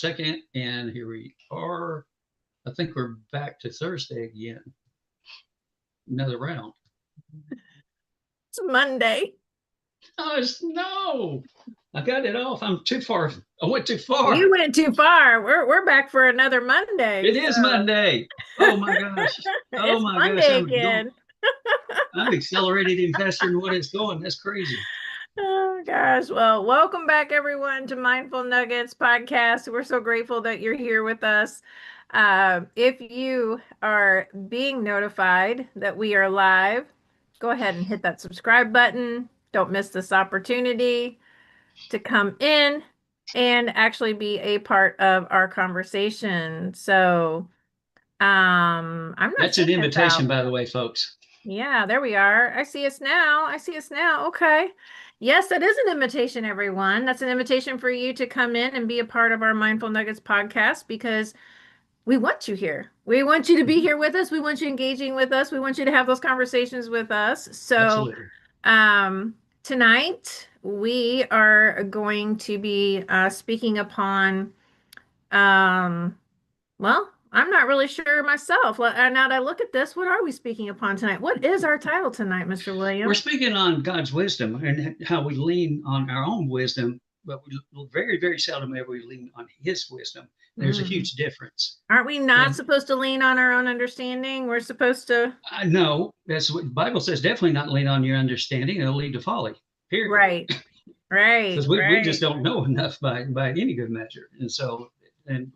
2nd, and here we are. I think we're back to Thursday again. Another round. It's Monday. Oh, no. I got it off. I'm too far. I went too far. You went too far. We're back for another Monday. It is Monday. Oh my gosh. Oh It's my gosh. Monday again. I'm accelerated even faster than what it's going. That's crazy. Oh gosh. Well, welcome back everyone to Mindful Nuggets podcast. We're so grateful that you're here with us. If you are being notified that we are live, go ahead and hit that subscribe button. Don't miss this opportunity to come in and actually be a part of our conversation. So, I'm not That's an seeing us invitation, out. by the way, folks. Yeah, there we are. I see us now. I see us now. Okay. Yes, that is an invitation, everyone. That's an invitation for you to come in and be a part of our Mindful Nuggets podcast because we want you here. We want you to be here with us. We want you engaging with us. We want you to have those conversations with us. So, Absolutely. um, tonight we are going to be speaking upon, um, well, I'm not really sure myself. Now that I look at this, what are we speaking upon tonight? What is our title tonight, Mr. We're William? speaking on God's wisdom and how we lean on our own wisdom, but we very, very seldom ever we lean on His wisdom. There's a Mm. huge difference. Aren't we not And supposed to lean on our own understanding? We're supposed to. I know that's what the Bible says. Definitely not lean on your understanding; it'll lead to folly. Period. Right, right, Because we just right. don't know enough by any good measure. And so, and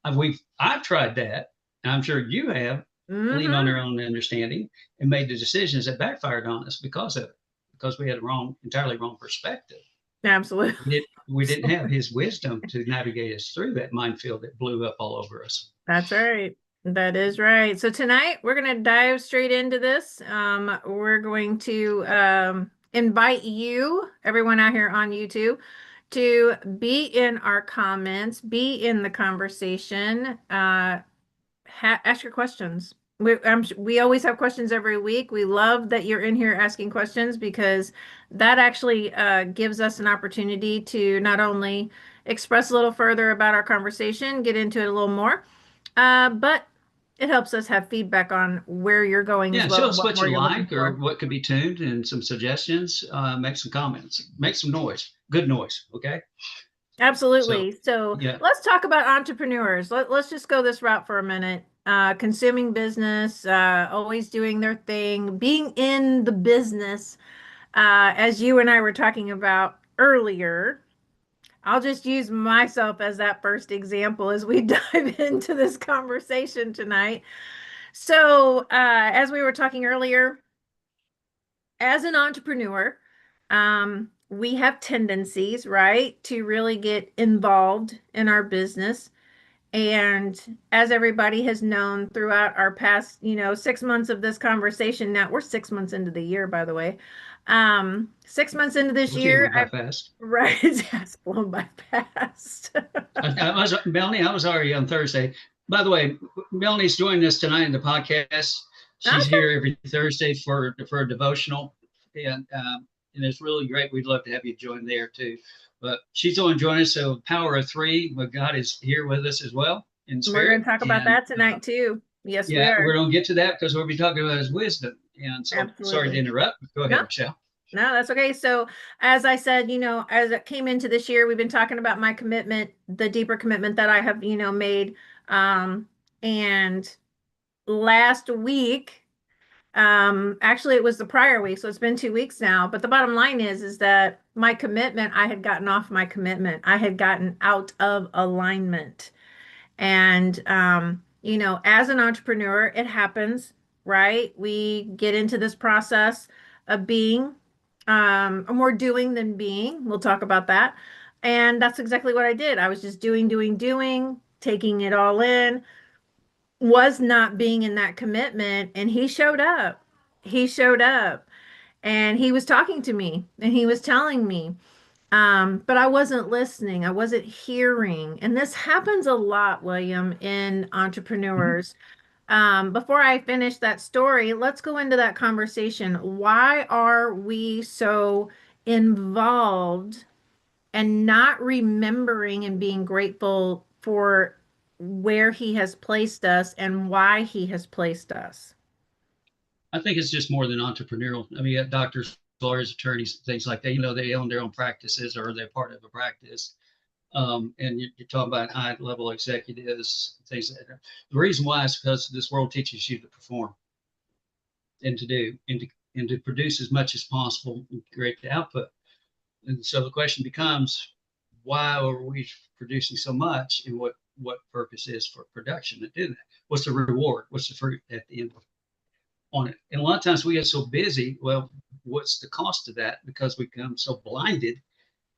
I've tried that. I'm sure you have leaned on Mm-hmm. our own understanding and made the decisions that backfired on us because of it, because we had a entirely wrong perspective. Absolutely. We didn't have His wisdom to navigate us through that minefield that blew up all over us. That's right. That is right. So tonight we're going to dive straight into this. We're going to invite you, everyone out here on YouTube, to be in our comments, be in the conversation, ask your questions. We always have questions every week. We love that you're in here asking questions because that actually gives us an opportunity to not only express a little further about our conversation, get into it a little more, but it helps us have feedback on where you're going as Yeah, well show and us what what more you you're looking like or for. what could be tuned and some suggestions. Make some comments, make some noise, good noise. Okay. So, Absolutely. So yeah. let's talk about entrepreneurs. Let's just go this route for a minute. Consuming business, always doing their thing, being in the business, as you and I were talking about earlier. I'll just use myself as that first example as we dive into this conversation tonight. So, as we were talking earlier, as an entrepreneur, we have tendencies, right, to really get involved in our business. And as everybody has known throughout our past, 6 months of this conversation, now we're 6 months into the year, by the way. 6 months into this Okay, year, went by fast. right, it's blown by fast. I was Melanie. I was already on Thursday. By the way, Melanie's joining us tonight in the podcast. She's Okay. here every Thursday for a devotional, and it's really great. We'd love to have you join there too. But she's going to join us. So Power of Three, but God is here with us as well in We're going spirit. to talk about And that tonight too. Yes, we yeah, are. we're going to get to that because we'll be talking about His wisdom. And so, sorry to Absolutely. interrupt. Go ahead, No, Michelle. no, that's okay. So, as I said, as it came into this year, we've been talking about my commitment, the deeper commitment that I have, made. And last week, actually, it was the prior week, so it's been 2 weeks now. But the bottom line is that my commitment, I had gotten off my commitment. I had gotten out of alignment. And, as an entrepreneur, it happens, right? We get into this process of being, more doing than being. We'll talk about that. And that's exactly what I did. I was just doing, doing, doing, taking it all in, was not being in that commitment. And he showed up. He showed up and he was talking to me and he was telling me, but I wasn't listening. I wasn't hearing. And this happens a lot, William, in Mhm. entrepreneurs. Before I finish that story, let's go into that conversation. Why are we so involved and not remembering and being grateful for where he has placed us and why he has placed us. I think it's just more than entrepreneurial. I mean, you got doctors, lawyers, attorneys, things like that. They own their own practices or they're part of a practice. And you're talking about high level executives, things like that. The reason why is because this world teaches you to perform and to do and to produce as much as possible and create the output. And so the question becomes, why are we producing so much, and what purpose is for production to do that? What's the reward? What's the fruit at the end on it? And a lot of times we get so busy. Well, what's the cost of that? Because we become so blinded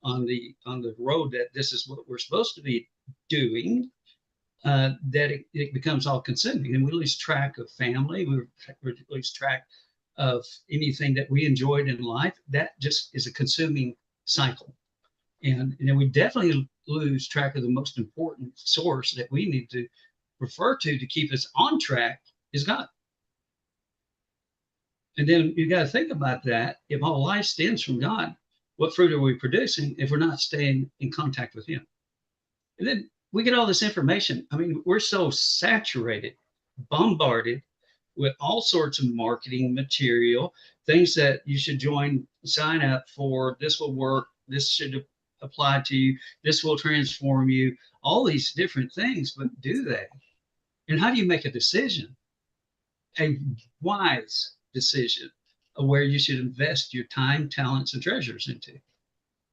on the road that this is what we're supposed to be doing, that it becomes all consuming, and we lose track of family. We lose track of anything that we enjoyed in life. That just is a consuming cycle, and then we definitely lose track of the most important source that we need to refer to keep us on track is God. And then you got to think about that. If all life stems from God, what fruit are we producing if we're not staying in contact with Him? And then we get all this information. I mean, we're so saturated, bombarded with all sorts of marketing material, things that you should join, sign up for. This will work. This should apply to you. This will transform you. All these different things, but do they? And how do you make a decision? A wise decision of where you should invest your time, talents, and treasures into.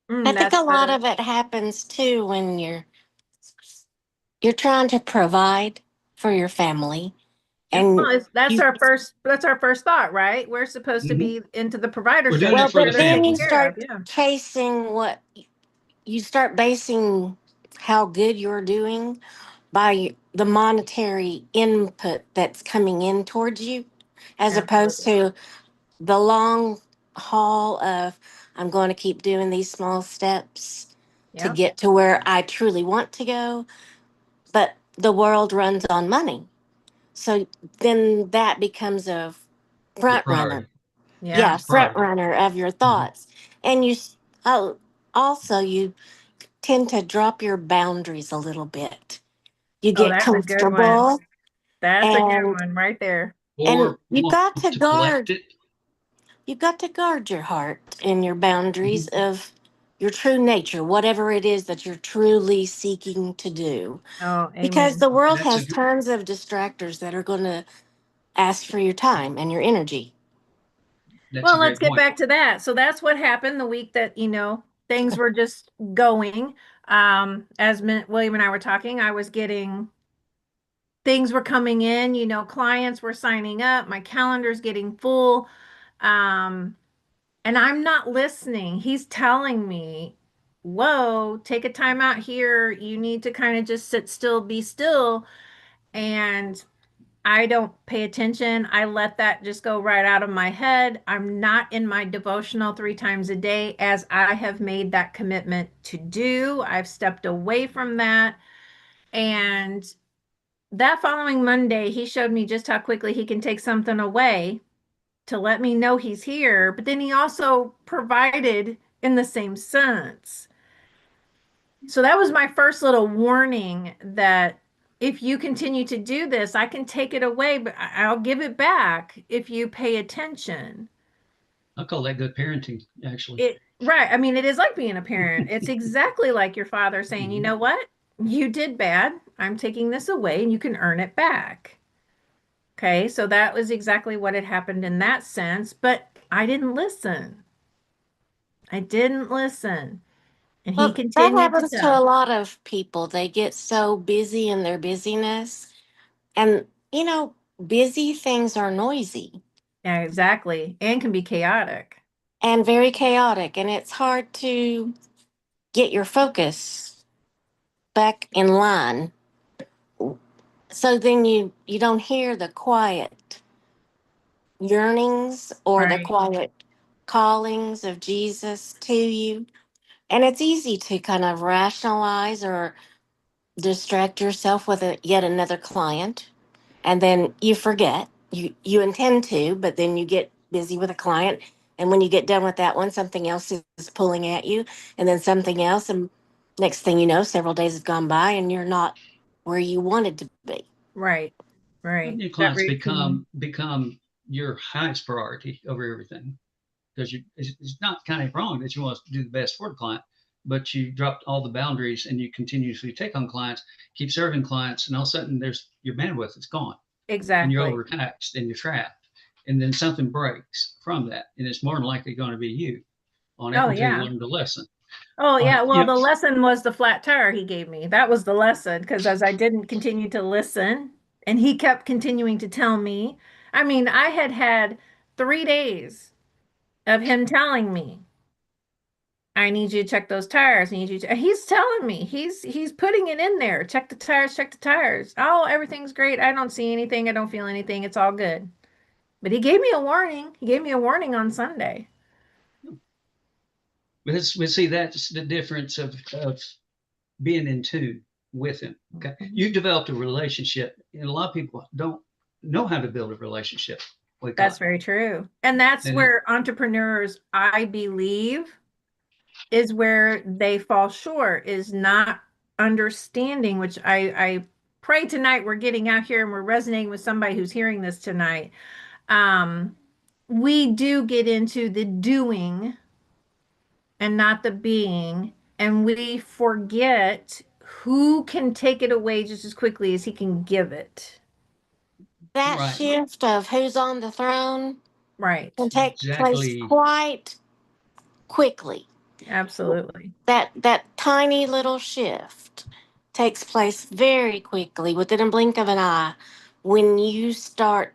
I think That's a lot the of it happens too when you're trying to provide for your family Yeah. and well, that's you our first thought, right? We're supposed to Mm-hmm. be into the We're doing providership, it well, for get the but us then taken you family. care of. start Yeah. chasing what you start basing how good you're doing by the monetary input that's coming in towards you, as opposed Absolutely. to the long haul of I'm going to keep doing these small steps to Yeah. get to where I truly want to go. But the world runs on money. So then that becomes a Your front runner. priority. Yeah, Yeah. Yeah, it's front priority. runner of your Mm-hmm. thoughts. And oh, also, you tend to drop your boundaries a little bit. You Oh, get that's a good one. comfortable That's a good and one right there. and Or want to collect it. you got to guard your heart and your boundaries Mm-hmm. of your true nature, whatever it is that you're truly seeking to do. Oh, Because amen. the world That's has tons of distractors that are going to ask for your time and your energy. that's a Well, let's great get point. back to that. So that's what happened the week that, things were just going. As William and I were talking, I was getting things were coming in, clients were signing up, my calendar's getting full. Um, and I'm not listening. He's telling me, whoa, take a time out here. You need to kind of just sit still, be still. And I don't pay attention. I let that just go right out of my head. I'm not in my devotional 3 times a day as I have made that commitment to do. I've stepped away from that. And that following Monday, he showed me just how quickly he can take something away to let me know he's here. But then he also provided in the same sense. So that was my first little warning that if you continue to do this, I can take it away, but I'll give it back if you pay attention. I call that good parenting, actually. It right. I mean, it is like being a parent. It's exactly like your father saying, you Mm-hmm. know what? You did bad. I'm taking this away and you can earn it back. Okay, so that was exactly what had happened in that sense, but I didn't listen. I didn't listen. And he Well, that continued to happens to tell. a lot of people. They get so busy in their busyness. And, busy things are noisy Yeah, exactly. And can be chaotic. and very chaotic. And it's hard to get your focus back in line. So then you don't hear the quiet yearnings or the Right. quiet callings of Jesus to you. And it's easy to kind of rationalize or distract yourself with yet another client. And then you forget. You intend to, but then you get busy with a client. And when you get done with that one, something else is pulling at you, and then something else. And Next thing you know, several days have gone by and you're not where you wanted to be. Right. And Right. your That clients routine. become your highest priority over everything. Because it's not kind of wrong that you want to do the best for the client, but you dropped all the boundaries and you continuously take on clients, keep serving clients, and all of a sudden there's your bandwidth is gone and you're Exactly. overtaxed and you're trapped. And then something breaks from that, and it's more than likely going to be you on it Oh, until you yeah. learn the lesson. Oh, On yeah. it, Well, you know, the lesson was the flat tire he gave me. That was the lesson because as I didn't continue to listen and he kept continuing to tell me, I mean, I had had 3 days of him telling me, I need you to check those tires. I need you to, he's telling me, he's putting it in there. Check the tires, check the tires. Oh, everything's great. I don't see anything. I don't feel anything. It's all good. But he gave me a warning. He gave me a warning on Sunday. but see that's the difference of being in tune with him. Okay, you developed a relationship, and a lot of people don't know how to build a relationship with That's God. very true. And that's And where entrepreneurs, I believe, is where they fall short, is not understanding, which I pray tonight we're getting out here and we're resonating with somebody who's hearing this tonight. Um, we do get into the doing and not the being, and we forget who can take it away just as quickly as he can give it. That right, shift of who's on the throne can Right. take place exactly. quite quickly. Absolutely. That tiny little shift takes place very quickly within a blink of an eye when you start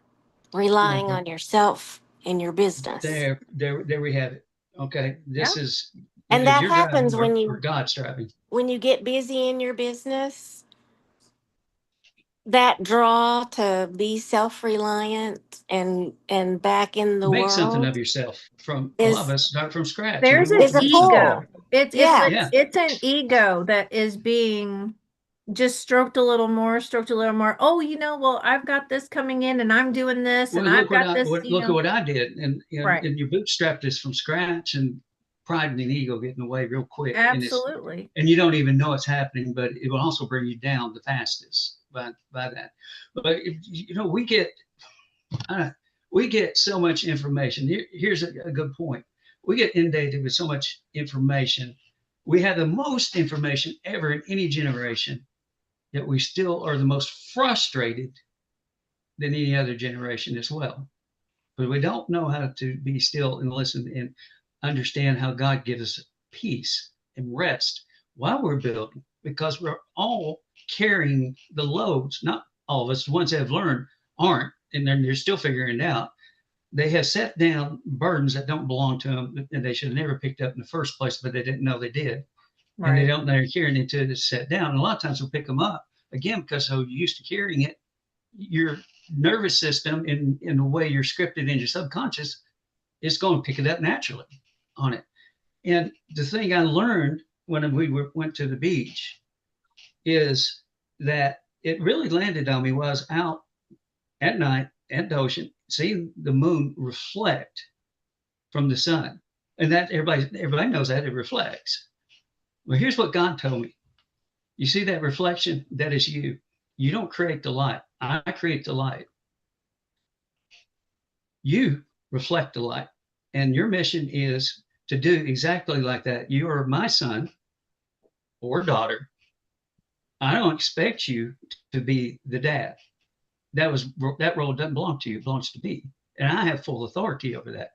relying Mhm. on yourself and your business. There we have it. Okay, Yeah. this is And either that you're driving happens when or you God's driving. when you get busy in your business, that draw to be self-reliant and back in the Make something of world yourself. From a lot of is us start from scratch, and we There's want an is to a do something. ego. pull. Yeah. Yeah, It's an ego that is being just stroked a little more, stroked a little more. Oh, well, I've got this coming in and I'm doing this well, and I've got this, look at what I did, right. and you bootstrapped this from scratch, and pride and ego get in the way real quick, Absolutely. and you don't even know it's happening, but it will also bring you down the fastest by that. But uh, we get so much information. Here's a good point. We get inundated with so much information. We have the most information ever in any generation, yet we still are the most frustrated than any other generation as well. But we don't know how to be still and listen and understand how God gives us peace and rest while we're building, because we're all carrying the loads. Not all of us, the ones that have learned aren't, and then they're still figuring it out. They have set down burdens that don't belong to them and they should have never picked up in the first place, but they didn't know they did. And they Right. don't know they're carrying it until it's set down. And a lot of times we'll pick them up again because so you're used to carrying it. Your nervous system, in the way you're scripted in your subconscious, is going to pick it up naturally on it. And the thing I learned when went to the beach is that it really landed on me was out at night at the ocean, seeing the moon reflect from the sun. And that everybody knows that it reflects. Well, here's what God told me. You see that reflection? That is you. You don't create the light. I create the light. You reflect the light. And your mission is to do exactly like that. You are my son or daughter. I don't expect you to be the dad. That role doesn't belong to you, it belongs to me. And I have full authority over that.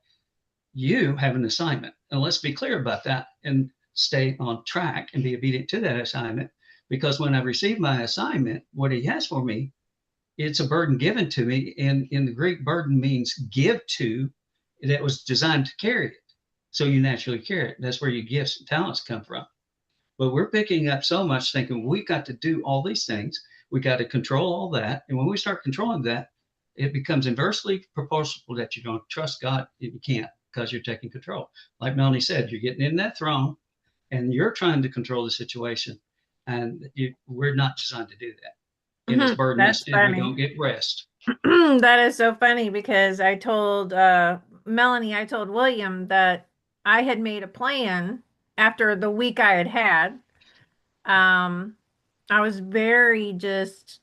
You have an assignment. And let's be clear about that and stay on track and be obedient to that assignment. Because when I receive my assignment, what he has for me, it's a burden given to me. And in the Greek, burden means give to, that was designed to carry it. So you naturally carry it. That's where your gifts and talents come from. But we're picking up so much thinking we got to do all these things. We got to control all that. And when we start controlling that, it becomes inversely proportional that you don't trust God if you can't because you're taking control. Like Melanie said, you're getting in that throne and you're trying to control the situation. And we're not designed to do that. And it's burdenless That's and we funny. don't get rest. That is so funny because I told Melanie, I told William that I had made a plan after the week I had had I was very just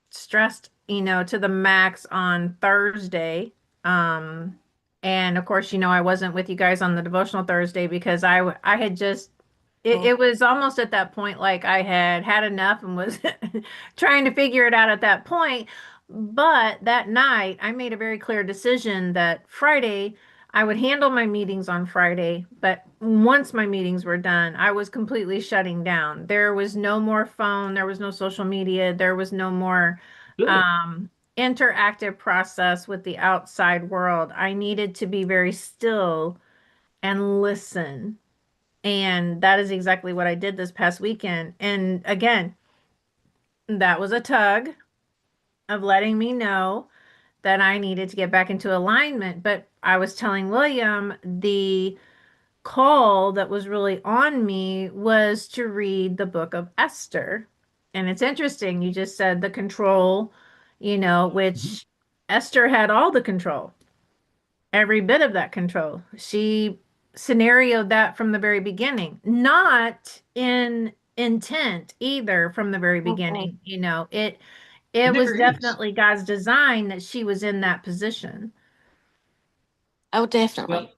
stressed, to the max on Thursday. Um, and of course, I wasn't with you guys on the devotional Thursday because I had just it was almost at that point like I had had enough and was trying to figure it out at that point. But that night, I made a very clear decision that Friday I would handle my meetings on Friday, but once my meetings were done, I was completely shutting down. There was no more phone, there was no social media, there was no more Good. um, interactive process with the outside world. I needed to be very still and listen. And that is exactly what I did this past weekend. And again, that was a tug of letting me know that I needed to get back into alignment. But I was telling William the call that was really on me was to read the book of Esther. And it's interesting, you just said the control, Mhm. which Esther had all the control, every bit of that control. She scenarioed that from the very beginning, not in intent either from the very Mm-mm. beginning. It It it was never is. definitely God's design that she was in that position. Oh, definitely. Well,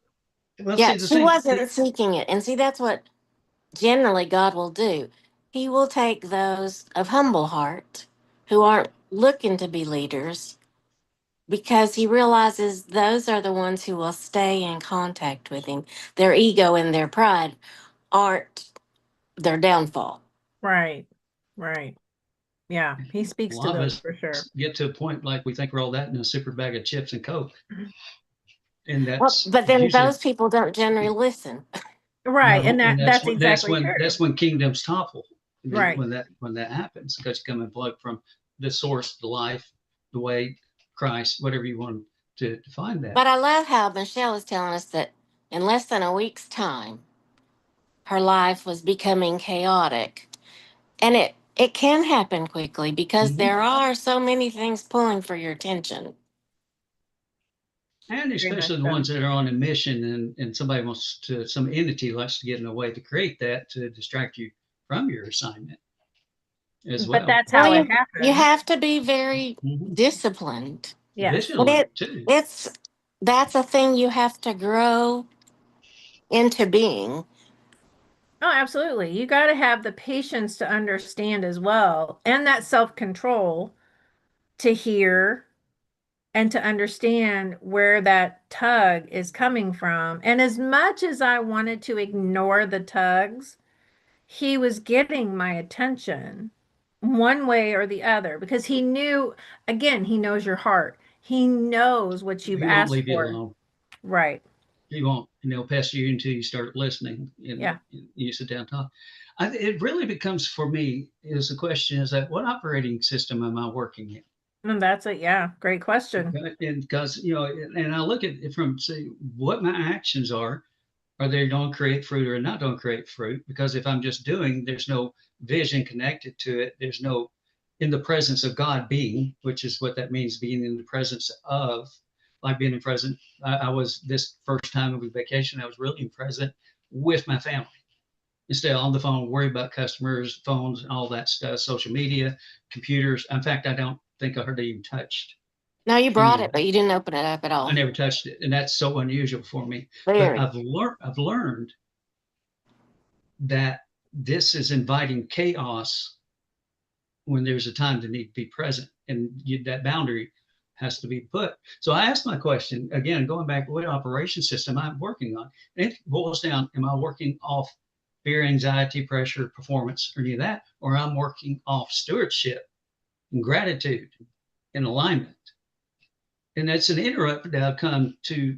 well, Yeah, see the she thing. wasn't seeking it. And see, that's what generally God will do. He will take those of humble heart who aren't looking to be leaders because he realizes those are the ones who will stay in contact with him. Their ego and their pride aren't their downfall. Right. Right. Yeah, he A speaks to lot of those us for sure. get to a point like we think we're all that in a super bag of chips and Coke, and Well, that's but then usually those people don't generally listen. Right. And no, and that's exactly that's true. when kingdoms topple. I mean, Right. when that happens, because you come and plug from the source, the life, the way, Christ, whatever you want to define that. But I love how Michelle is telling us that in less than a week's time, her life was becoming chaotic. And it can happen quickly because Mhm. there are so many things pulling for your attention. And Very much especially the so. ones that are on a mission and somebody wants to, some entity likes to get in a way to create that to distract you from your assignment as But well. that's Well, how it you happens. have to be very Mhm. disciplined. Yes. And Vigilant too. that's a thing you have to grow into being. Oh, absolutely. You got to have the patience to understand as well, and that self-control to hear and to understand where that tug is coming from. And as much as I wanted to ignore the tugs, he was getting my attention one way or the other because he knew, again, he knows your heart. He knows what you've He won't asked leave you for. alone. Right. He won't, and he'll pester you until you start listening and Yeah. you sit down and talk. It really becomes for me is the question is that what operating system am I working in? And that's it. Yeah. Great question. Okay? And because, and I look at it from say what my actions are they going to create fruit or not going to create fruit? Because if I'm just doing, there's no vision connected to it. There's no in the presence of God being, which is what that means, being in the presence of, like being in present. I was this first time of vacation, I was really present with my family instead of on the phone, worry about customers, phones, and all that stuff, social media, computers. In fact, I don't think I hardly even touched Now you any brought of it, that. but you didn't open it up at I all. never touched it, and that's so unusual for me. But Very. I've learned that this is inviting chaos when there's a time to need to be present and that boundary has to be put. So I asked my question again, going back, what operation system I'm working on? And it boils down, am I working off fear, anxiety, pressure, performance, or any of that? Or I'm working off stewardship and gratitude and alignment. And that's an interrupt that I've come to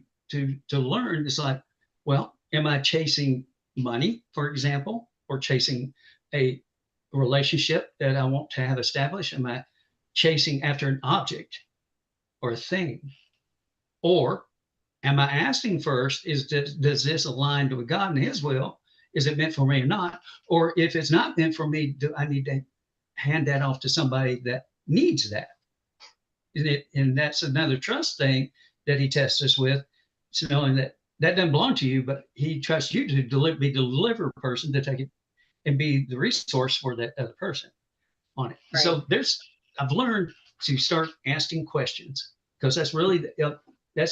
learn. It's like, well, am I chasing money, for example, or chasing a relationship that I want to have established? Am I chasing after an object or a thing? Or am I asking first, does this align with God and His will? Is it meant for me or not? Or if it's not meant for me, do I need to hand that off to somebody that needs that? And that's another trust thing that he tests us with. So knowing that that doesn't belong to you, but he trusts you to be the deliver person to take it and be the resource for that other person on it. Right. So I've learned to start asking questions, because that's really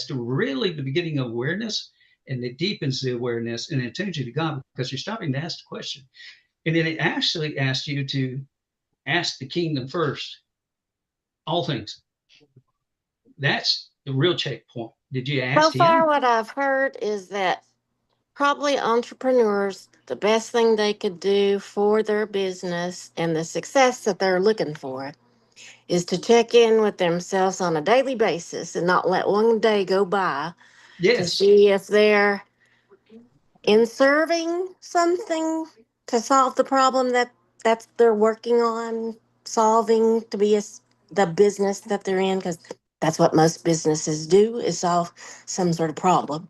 really the beginning of awareness, and it deepens the awareness and it turns you to God, because you're stopping to ask the question. And then it actually asks you to ask the kingdom first, all things. That's the real checkpoint. Did you So ask far, him? what I've heard is that probably entrepreneurs, the best thing they could do for their business and the success that they're looking for is to check in with themselves on a daily basis and not let one day go by to Yes. see if they're in serving something to solve the problem that they're working on solving to be the business that they're in, because that's what most businesses do, is solve some sort of problem.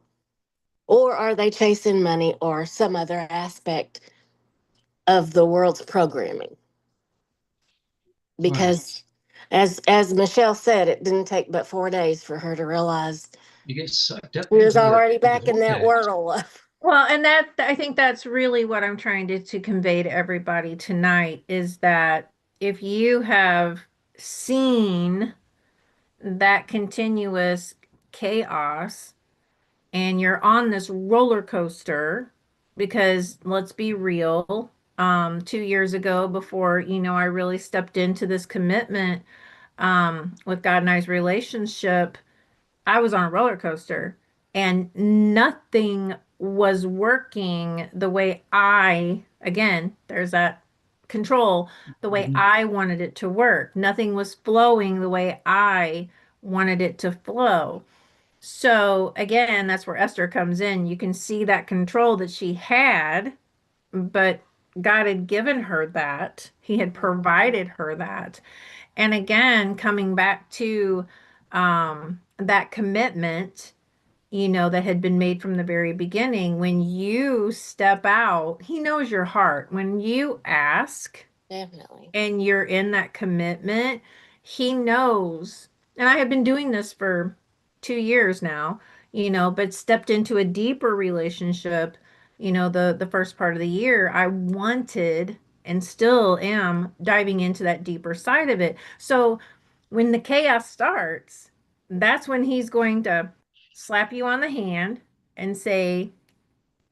Or are they chasing money or some other aspect of the world's programming? Right. Because as Michelle said, it didn't take but 4 days for her to realize You get sucked up she was into already the back in that vortex. world. Well, and that I think that's really what I'm trying to convey to everybody tonight is that if you have seen that continuous chaos and you're on this roller coaster, because let's be real, 2 years ago, before, I really stepped into this commitment with God and I's relationship, I was on a roller coaster and nothing was working the way again, there's that control, the way Mhm. I wanted it to work. Nothing was flowing the way I wanted it to flow. So again, that's where Esther comes in. You can see that control that she had, but God had given her that. He had provided her that. And again, coming back to that commitment, that had been made from the very beginning, when you step out, He knows your heart. When you ask, Definitely. and you're in that commitment, He knows. And I have been doing this for 2 years now, but stepped into a deeper relationship, the first part of the year. I wanted and still am diving into that deeper side of it. So when the chaos starts, that's when He's going to slap you on the hand and say,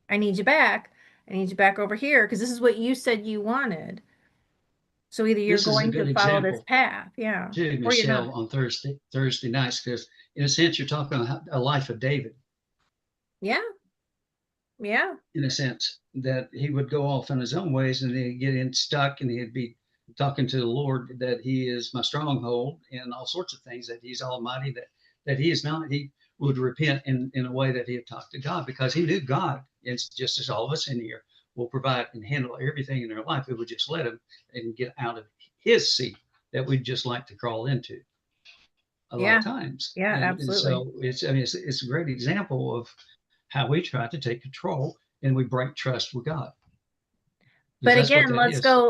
I need you back. I need you back over here because this is what you said you wanted. So either you're This is a going to good follow this example path, yeah, too, or you're Michelle, not. on Thursday nights, because in a sense you're talking about a life of David, Yeah, yeah, in a sense that he would go off in his own ways and he'd get in stuck, and he'd be talking to the Lord that He is my stronghold and all sorts of things, that He's Almighty, that He is not. He would repent in a way that he had talked to God, because he knew God. It's just as all of us in here will provide and handle everything in their life. It would just let him and get out of his seat that we'd just like to crawl into a lot of yeah, times. yeah, And absolutely. so it's a great example of how we try to take control and we break trust with God, because But that's what again, that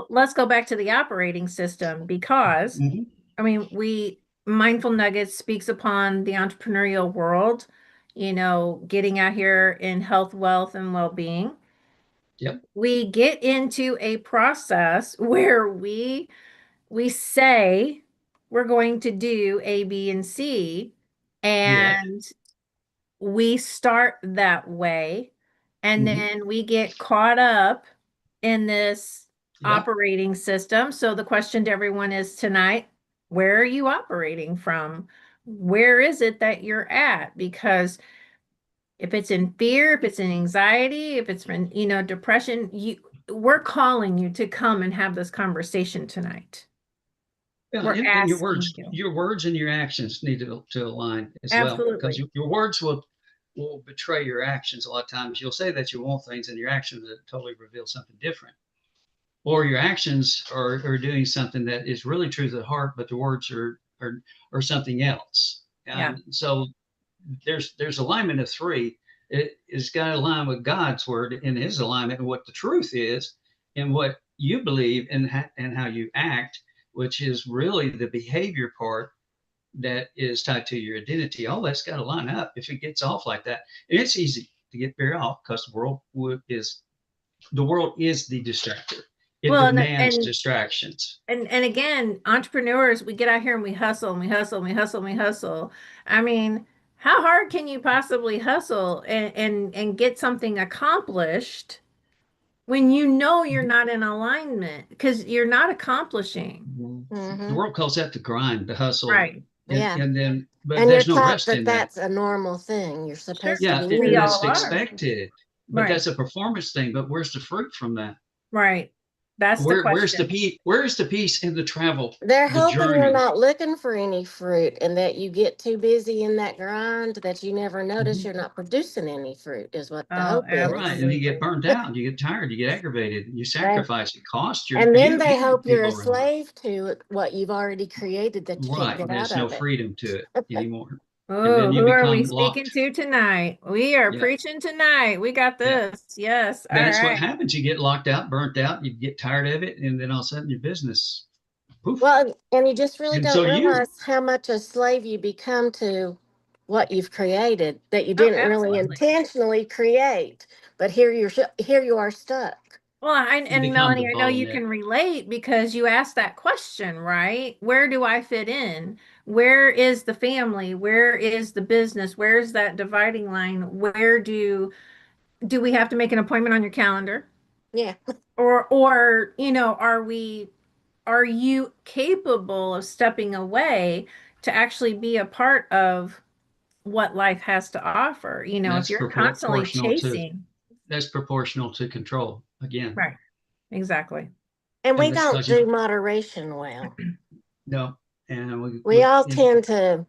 let's is. go back to the operating system because Mm-hmm. I mean, we Mindful Nuggets speaks upon the entrepreneurial world, getting out here in health, wealth, and well-being. Yep. We get into a process where we say we're going to do A, B, and C, Yep. and we start that way, and Mm-hmm. then we get caught up in this Yep. operating system. So the question to everyone is tonight, where are you operating from? Where is it that you're at? Because if it's in fear, if it's in anxiety, if it's in, depression, we're calling you to come and have this conversation tonight. Yeah, We're and asking you. your words and your actions need to align as well, because Absolutely. your words will betray your actions. A lot of times you'll say that you want things, and your actions will totally reveal something different, or your actions are doing something that is really true to the heart, but the words are something else. Yeah. And so there's alignment of three. It's got to align with God's word and His alignment, and what the truth is, and what you believe, and how you act, which is really the behavior part that is tied to your identity. All that's got to line up. If it gets off like that, and it's easy to get very off, because the world is the world is the distractor. It Well, demands distractions. And again, entrepreneurs, we get out here and we hustle and we hustle and we hustle and we hustle. I mean, how hard can you possibly hustle and get something accomplished when you know you're not in alignment because you're not accomplishing? The world calls that the grind, the hustle. Right. Yeah. And then, but And you're there's no taught rest that in that. that's a normal thing. You're supposed Sure. to Yeah, be We and all it's are. expected. But Right. that's a performance thing. But where's the fruit from that? Right. That's the Where's the question. peace? Where's the peace in the travel? They're The hoping you're journey. not looking for any fruit and that you get too busy in that grind that you never notice you're not producing any fruit is what the Oh, hope is. Right, and you get absolutely. burnt out, you get tired, you get aggravated, you sacrifice, it costs And then you they hope you're a people around. slave to what you've already created that you can't Right, get there's out no of it. freedom to it anymore. And Oh, then you who are we become speaking locked. to tonight? We are Yeah. preaching tonight. We got Yeah. this. Yes. All That's what right. happens. You get locked out, burnt out, you get tired of it, and then all of a sudden your business, poof. Well, and you just really And don't so realize how much a slave you become to what you've created that you Oh, didn't really absolutely. intentionally create. But here you are stuck. Well, you and become Melanie, the I know you bottleneck. can relate because you asked that question, right? Where do I fit in? Where is the family? Where is the business? Where's that dividing line? Where do we have to make an appointment on your calendar? Yeah. Or, are you capable of stepping away to actually be a part of what life has to offer? If That's you're constantly proportional chasing. to control again. Right. Exactly. And we And that's don't because you do moderation well. no, and We all tend to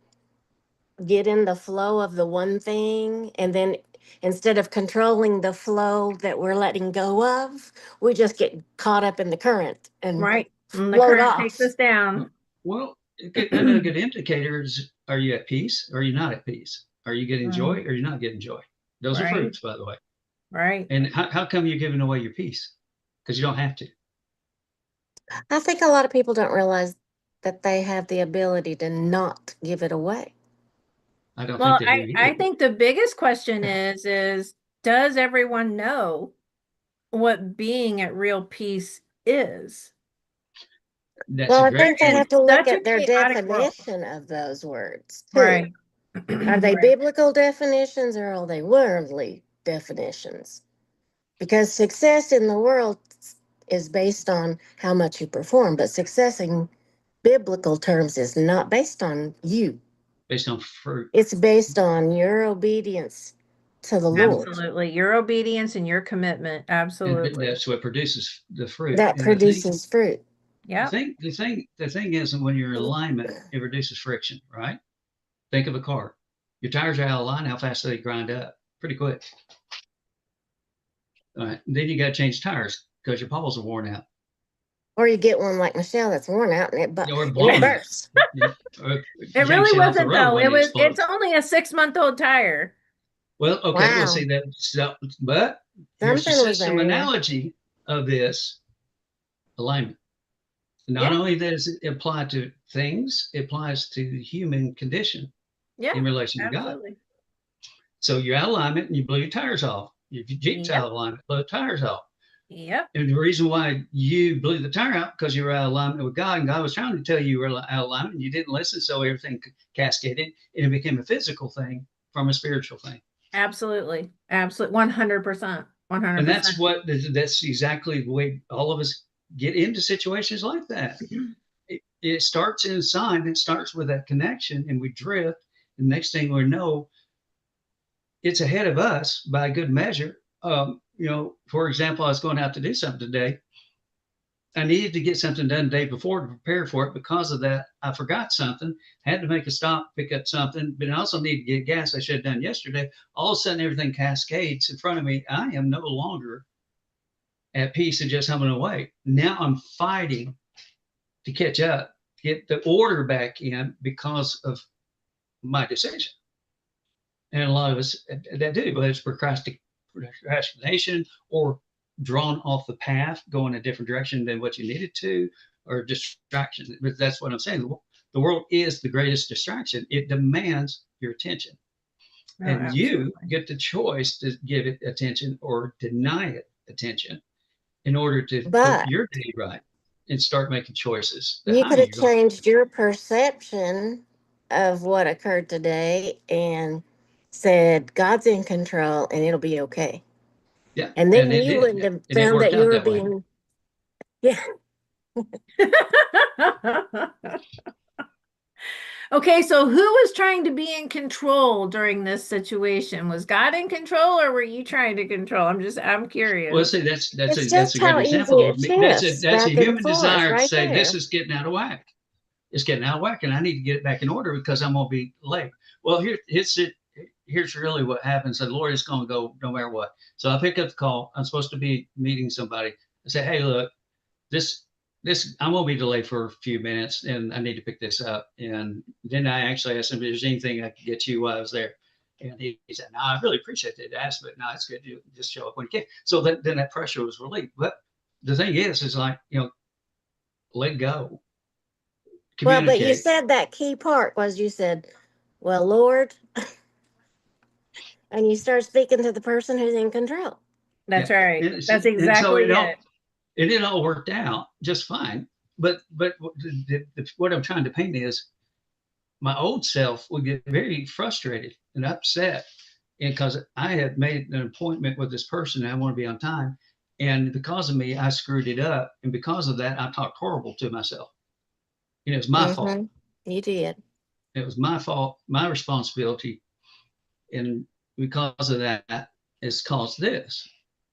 get in the flow of the one thing, and then instead of controlling the flow that we're letting go of, we just get caught up in the current and Right. And the float current off. takes us down. well, another good indicator is: are you at peace? Or are you not at peace? Are you getting joy? Or are you not getting joy? Those are Right. fruits, by the way. Right. And how come you're giving away your peace? Because you don't have to. I think a lot of people don't realize that they have the ability to not give it away. I don't Well, think they do I either. think the biggest question is does everyone know what being at real peace is? That's Well, a I great think they have It's to look such a at their chaotic world. definition of those words too. Right. Are they Right. biblical definitions or are they worldly definitions? Because success in the world is based on how much you perform, but success in biblical terms is not based on you. based on fruit. It's based on your obedience to the Lord. Absolutely. Your obedience and your commitment. And Absolutely. that's what produces the fruit. That And produces fruit. Yeah. the thing is, when you're in alignment, it reduces friction, right? Think of a car. Your tires are out of line, how fast do they grind up? Pretty quick. All right. Then you got to change tires because your balls are worn out. Or you get one like Michelle that's worn out and it bursts. It really wasn't though. It's only a 6-month-old tire. Well, okay, Wow. we'll see that. So, but here's the Something was system there, yeah. analogy of this alignment. Not Yeah. only does it apply to things, it applies to the human condition Yeah. in relation to God. Absolutely. So you're out of alignment and you blow your tires off. If your Jeep's Yep. out of alignment, blow the tires off. Yep. And the reason why you blew the tire out because you were out of alignment with God, and God was trying to tell you were out of alignment, and you didn't listen, so everything cascaded, and it became a physical thing from a spiritual thing. Absolutely. Absolutely. 100%. 100%. And that's exactly the way all of us get into situations like that. It starts inside. It starts with that connection, and we drift. And next thing we know, it's ahead of us by good measure. For example, I was going out to do something today. I needed to get something done the day before to prepare for it. Because of that, I forgot something, had to make a stop, pick up something, but I also needed to get gas I should have done yesterday. All of a sudden, everything cascades in front of me. I am no longer at peace and just humming away. Now I'm fighting to catch up, get the order back in because of my decision. And a lot of us that do, whether it's procrastination or drawn off the path, going a different direction than what you needed to, or distraction. But that's what I'm saying. The world is the greatest distraction. It demands your attention. Oh, and absolutely. you get the choice to give it attention or deny it attention. in order to put But your day right and start making choices that you how could have you're going. changed your perception of what occurred today and said, God's in control and it'll be okay. Yeah, And and then it you did, wouldn't have and it found worked that you out were that way. being, yeah. Okay, so who was trying to be in control during this situation? Was God in control or were you trying to control? I'm Well, curious. see, that's It's a just great how easy example it of me. That's a shifts back and human forth desire to right say this there. is getting out of whack. It's getting out of whack, and I need to get it back in order because I'm gonna be late. Well, here's really what happens. The Lord is gonna go no matter what. So I pick up the call. I'm supposed to be meeting somebody. I say, hey, look, this I'm gonna be delayed for a few minutes, and I need to pick this up. And then I actually asked him if there's anything I could get you while I was there. And he said, no, I really appreciate that ask, but no, it's good. You just show up when you can. So then that pressure was relieved. But the thing is like, let go, Well, but you communicate. said that key part was you said, well, Lord, and you start speaking to the person who's in control. That's Yeah. right. And, That's and so exactly it. it all worked out just fine. But what I'm trying to paint is my old self would get very frustrated and upset because I had made an appointment with this person and I want to be on time. And because of me, I screwed it up. And because of that, I talked horrible to myself. It's my fault. Mm-hmm. You did. It was my fault, my responsibility. And because of that, it's caused this.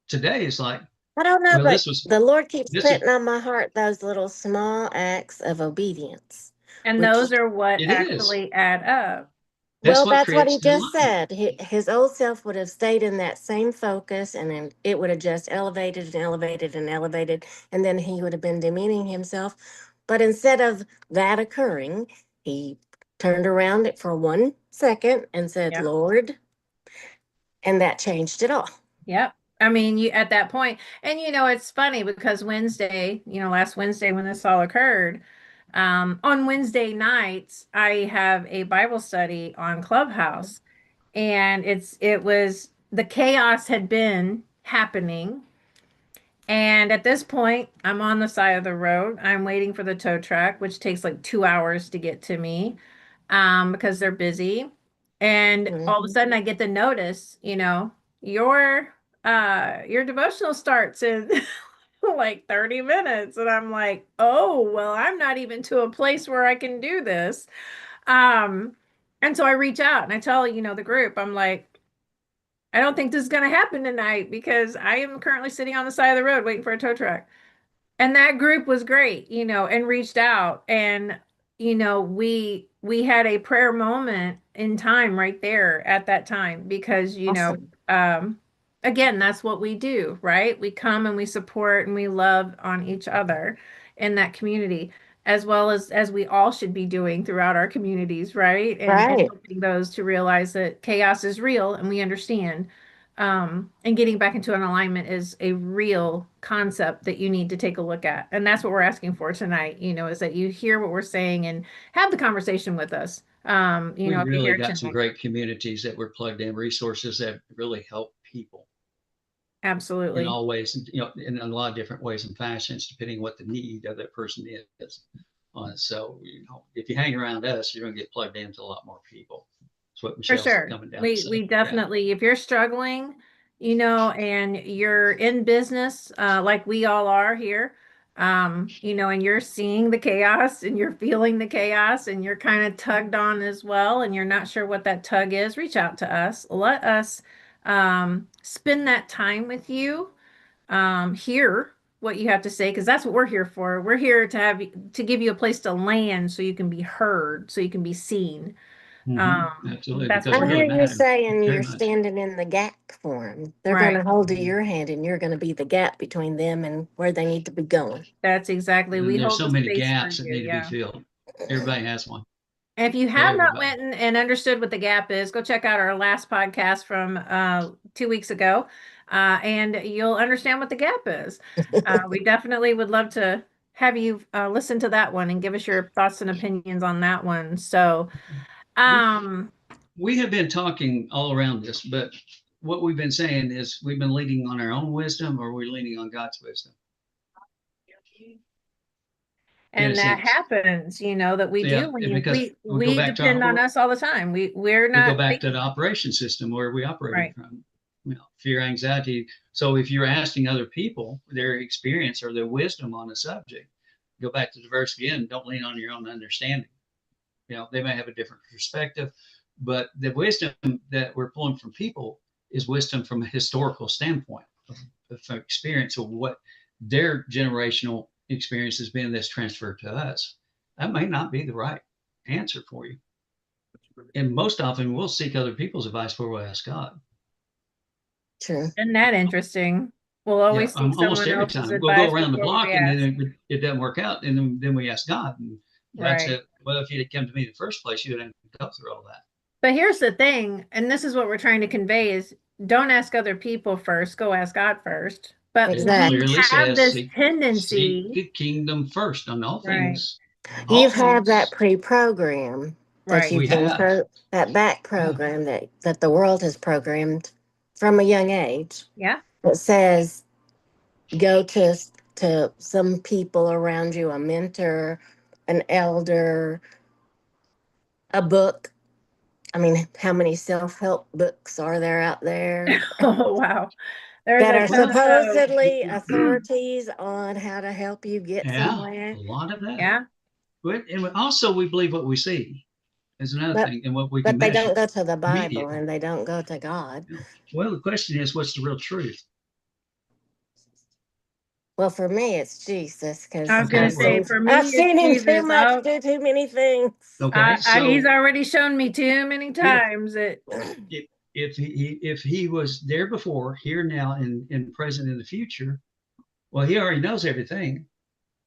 Today is like, I don't know, well, but the Lord keeps this is, putting on my heart those little small acts of obedience, And which, those are what it is. actually add up. That's well, what that's what he creates the just alignment. said. His old self would have stayed in that same focus and then it would have just elevated and elevated and elevated. And then he would have been demeaning himself. But instead of that occurring, he turned around it for 1 second and said, Yeah. Lord, and that changed it all. Yep. I mean, you at that point, and it's funny because Wednesday, last Wednesday when this all occurred, on Wednesday nights, I have a Bible study on Clubhouse, and it was the chaos had been happening. And at this point, I'm on the side of the road. I'm waiting for the tow truck, which takes like 2 hours to get to me, because they're busy. And all of a Mhm. sudden I get the notice, your your devotional starts in like 30 minutes. And I'm like, oh, well, I'm not even to a place where I can do this. Um, and so I reach out and I tell, the group, I'm like, I don't think this is going to happen tonight because I am currently sitting on the side of the road waiting for a tow truck. And that group was great, and reached out, and we had a prayer moment in time right there at that time because Awesome. um again, that's what we do, right? We come and we support and we love on each other in that community, as well as we all should be doing throughout our communities, right? And Right. helping those to realize that chaos is real and we understand, and getting back into an alignment is a real concept that you need to take a look at. And that's what we're asking for tonight, is that you hear what we're saying and have the conversation with us. We If you're really here got some tonight. great communities that were plugged in, resources that really help people in Absolutely. all ways, in a lot of different ways and fashions, depending what the need of that person is. So, if you hang around us, you're going to get plugged into a lot more people. That's what For Michelle's sure. coming down to We say. Yeah. definitely, if you're struggling, and you're in business, like we all are here, and you're seeing the chaos and you're feeling the chaos and you're kind of tugged on as well, and you're not sure what that tug is, reach out to us. Let us spend that time with you, hear what you have to say, because that's what we're here for. We're here to give you a place to land so you can be heard, so you can be seen. Absolutely, That's because what it I we're really hear here you matters saying very you're much. standing in the gap for them. They're for. going Right. to hold to Mhm. your hand and you're going to be the gap between them and where they need to be going. That's exactly. And We there's hold so the many space for gaps that you. need to be Yeah. filled. Everybody has one. And if you have not Everybody. went and understood what the gap is, go check out our last podcast from 2 weeks ago, and you'll understand what the gap is. We definitely would love to have you listen to that one and give us your thoughts and opinions on that one. So, We um, we have been talking all around this, but what we've been saying is we've been leaning on our own wisdom, or we're leaning on God's wisdom. And that happens, that we do. Because we depend on us all the time. We're not. We go back to the operation system where we operated from. Fear, anxiety. So if you're asking other people their experience or their wisdom on a subject, go back to the verse again. Don't lean on your own understanding. They may have a different perspective, but the wisdom that we're pulling from people is wisdom from a historical standpoint of experience of what their generational experience has been that's transferred to us. That may not be the right answer for you. And most often we'll seek other people's advice before we ask God. True. Isn't that interesting? We'll always seek almost every someone else's time. We'll go advice around the before block we and ask. then it doesn't work out. And then we ask God. And God said, well, if you'd have come to me in the first place, you wouldn't go through all that. But here's the thing, and this is what we're trying to convey is don't ask other people first, go ask God first. But Exactly. we have this tendency. Seek the kingdom first on all things. You have that pre-program that you that back program that the world has programmed from a young age. Yeah. It says go to some people around you, a mentor, an elder, a book. I mean, how many self-help books are there out there? Oh, wow. That are supposedly authorities on how to help you get somewhere. A lot of that. Yeah. And also we believe what we see is another thing, and what we can measure. But they don't go to the Bible and they don't go to God. Well, the question is, what's the real truth? Well, for me, it's Jesus, because I was going to say, for me, I've seen him too much do too many things. Okay, so he's already shown me too many times that if he was there before, here now, and present in the future, well, he already knows everything.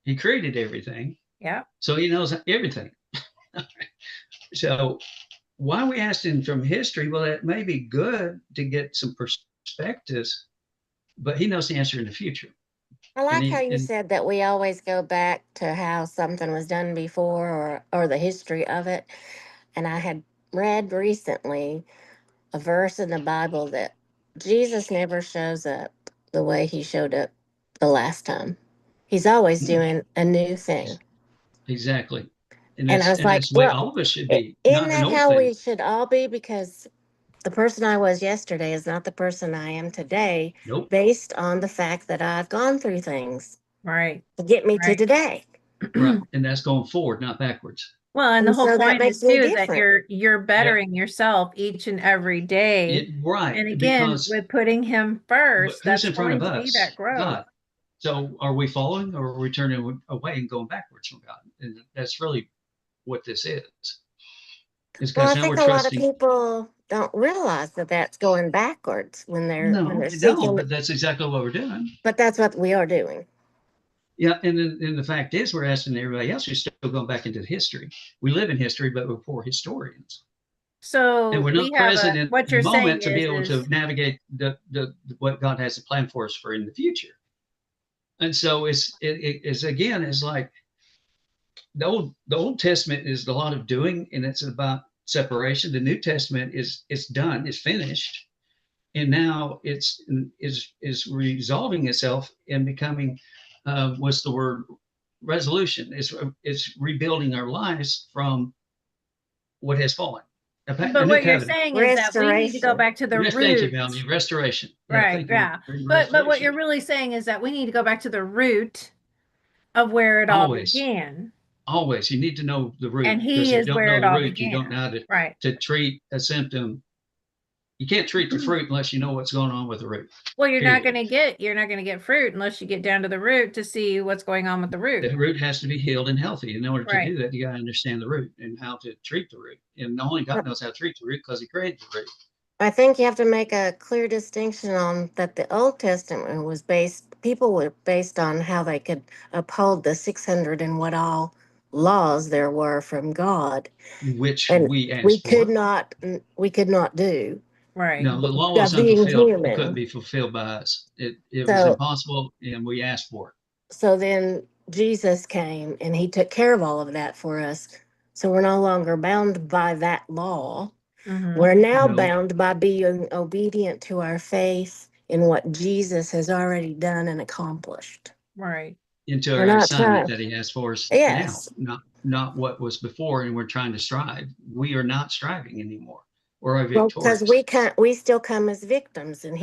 He created everything. Yeah. So he knows everything. So why we asked him from history? Well, it may be good to get some perspectives, but he knows the answer in the future. I like how you said that we always go back to how something was done before or the history of it. And I had read recently a verse in the Bible that Jesus never shows up the way he showed up the last time. He's always doing a new thing. Exactly. And I was like, that's the way all of us should be. Isn't that how we should all be? Because the person I was yesterday is not the person I am today. Nope. Based on the fact that I've gone through things. Right. To get me to today. Right. And that's going forward, not backwards. Well, and the whole point is too is that you're bettering yourself each and every day. Right. And again, with putting him first, that's in front going of to us? be that growth. God. So are we following, or are we turning away and going backwards from God? And that's really what this is. Well, I think a lot of people don't realize that that's going backwards when they're seeking. But that's exactly what we're doing. But that's what we are doing. Yeah, and the fact is, we're asking everybody else who's still going back into history. We live in history, but we're poor historians. So and we're not present in the moment to be able to navigate the what God has planned for us for in the future. And so it's again, it's like the Old Testament is a lot of doing, and it's about separation. The New Testament it's done, it's finished, and now is resolving itself and becoming what's the word? Resolution. It's rebuilding our lives from what has fallen. But what you're saying is that we need to go back to the root. Thank you, Melanie. Restoration. Right. Yeah. But what you're really saying is that we need to go back to the root of where it all began. Always. You need to know the root. And he is where it all began. You don't know how to treat a symptom. You can't treat the fruit unless you know what's going on with the root. Well, you're not going to get fruit unless you get down to the root to see what's going on with the root. The root has to be healed and healthy. In order to do that, you got to understand the root and how to treat the root. And only God knows how to treat the root because he created the root. I think you have to make a clear distinction on that the Old Testament was people were based on how they could uphold the 600 and what all laws there were from God. Which we could not do. Right. No, the law was unfulfilled. It couldn't be fulfilled by us. It was impossible, and we asked for it. So then Jesus came, and he took care of all of that for us. So we're no longer bound by that law. We're now You know, bound by being obedient to our faith in what Jesus has already done and accomplished. Right. into We're our not assignment trying. that he has for us now, Yes. not what was before, and we're trying to strive. We are not striving anymore. We're Well, because victorious. we still come as victims, and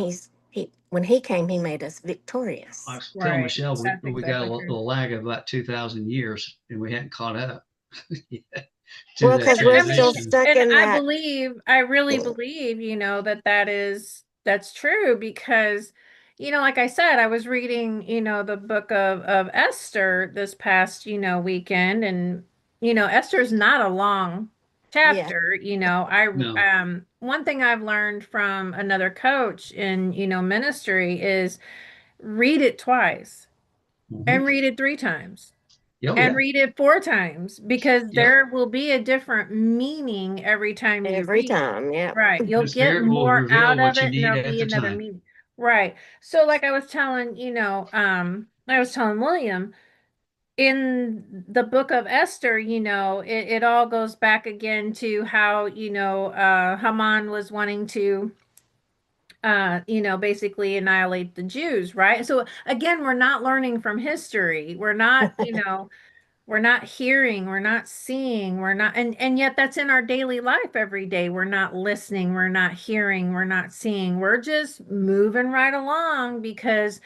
when he came, he made us I victorious. was telling Right. Michelle That's we got exactly a true. lag of about 2,000 years, and we hadn't caught up yet to Well, that because And we're I mean, still transition. stuck and in that. I really believe, that's true because, like I said, I was reading, the book of Esther this past, weekend, and, Esther's not a long Yeah. chapter. No. One thing I've learned from another coach in, ministry is read it twice Mm-hmm. and read it 3 times Oh and yeah. read it 4 times because Yep. there will be a different meaning every time you Every read it. time. Yeah. Right. You'll The get Spirit will more out reveal of what you it and need there'll at be the another time. meaning. Right. So like I was telling, I was telling William in the book of Esther, it all goes back again to how, Haman was wanting to basically annihilate the Jews, right? So again, we're not learning from history. We're not, we're not hearing, we're not seeing, we're not, and yet that's in our daily life every day. We're not listening, we're not hearing, we're not seeing. We're just moving right along because